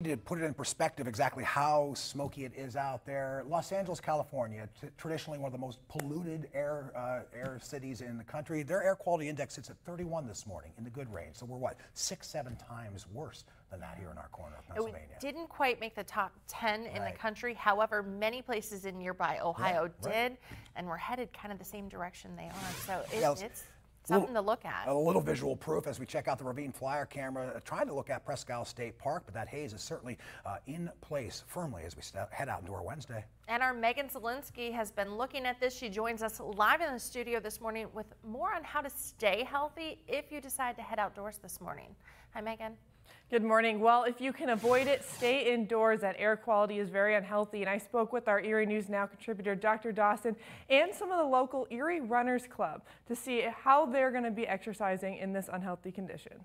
To put it in perspective exactly how smoky it is out there, Los Angeles, California, traditionally one of the most polluted air cities in the country, their air quality index sits at 31 this morning in the good range. So we're what, 6-7 times worse than that here in our corner of Pennsylvania. It didn't quite make the top 10 in the country. However, many places in nearby Ohio did, and we're headed kind of the same direction they are. So it's something to look at. A little visual proof as we check out the Ravine Flyer camera, trying to look at Presque Isle State Park, but that haze is certainly in place firmly as we head out into our Wednesday. And our Megan Zielinski has been looking at this. She joins us live in the studio this morning with more on how to stay healthy if you decide to head outdoors this morning. Hi, Megan. Good morning. Well, if you can avoid it, stay indoors. That air quality is very unhealthy. And I spoke with our Erie News Now contributor, Dr. Dawson, and some of the local Erie Runners Club to see how they're going to be exercising in this unhealthy conditions.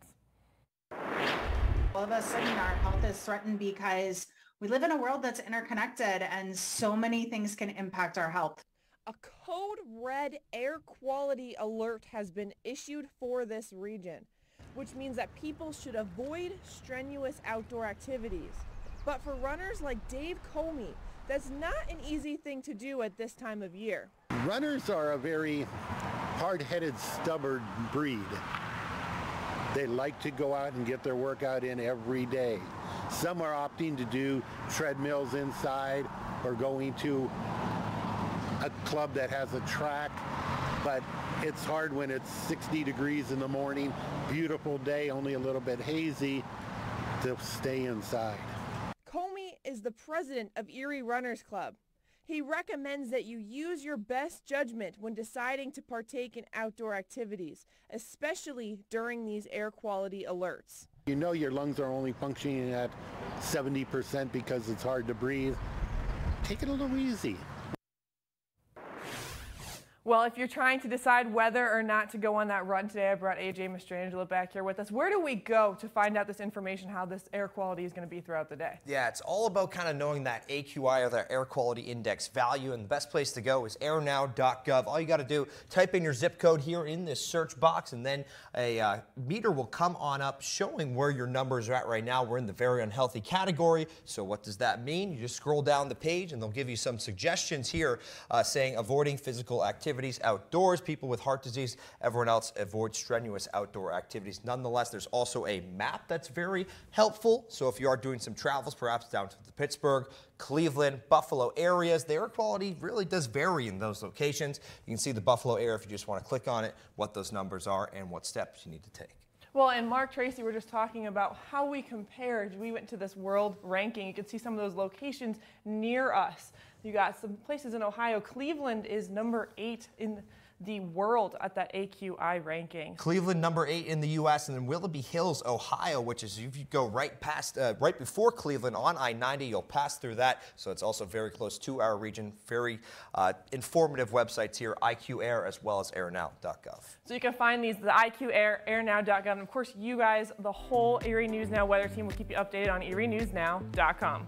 All of a sudden, our health is threatened because we live in a world that's interconnected and so many things can impact our health. A code red air quality alert has been issued for this region, which means that people should avoid strenuous outdoor activities. But for runners like Dave Comey, that's not an easy thing to do at this time of year. Runners are a very hard-headed, stubborn breed. They like to go out and get their workout in every day. Some are opting to do treadmills inside or going to a club that has a track, but it's hard when it's 60 degrees in the morning, beautiful day, only a little bit hazy, to stay inside. Comey is the president of Erie Runners Club. He recommends that you use your best judgment when deciding to partake in outdoor activities, especially during these air quality alerts. You know your lungs are only functioning at 70% because it's hard to breathe. Take it a little easy. Well, if you're trying to decide whether or not to go on that run today, I brought AJ Mastrangelo back here with us. Where do we go to find out this information, how this air quality is going to be throughout the day? Yeah, it's all about kind of knowing that AQI or that air quality index value, and the best place to go is airnow.gov. All you got to do, type in your zip code here in this search box, and then a meter will come on up showing where your numbers are at right now. We're in the very unhealthy category. So what does that mean? You just scroll down the page, and they'll give you some suggestions here saying avoiding physical activities outdoors, people with heart disease, everyone else avoid strenuous outdoor activities. Nonetheless, there's also a map that's very helpful. So if you are doing some travels, perhaps down to the Pittsburgh, Cleveland, Buffalo areas, the air quality really does vary in those locations. You can see the Buffalo area if you just want to click on it, what those numbers are and what steps you need to take. Well, and Mark Tracy, we're just talking about how we compared. We went to this world ranking. You can see some of those locations near us. You got some places in Ohio. Cleveland is number 8 in the world at that AQI ranking. Cleveland number 8 in the U.S. and then Willoughby Hills, Ohio, which is if you go right past, right before Cleveland on I-90, you'll pass through that. So it's also very close to our region. Very informative websites here, IQ Air as well as airnow.gov. So you can find these, the IQ Air, airnow.gov, and of course you guys, the whole Erie News Now weather team will keep you updated on erienewsnow.com.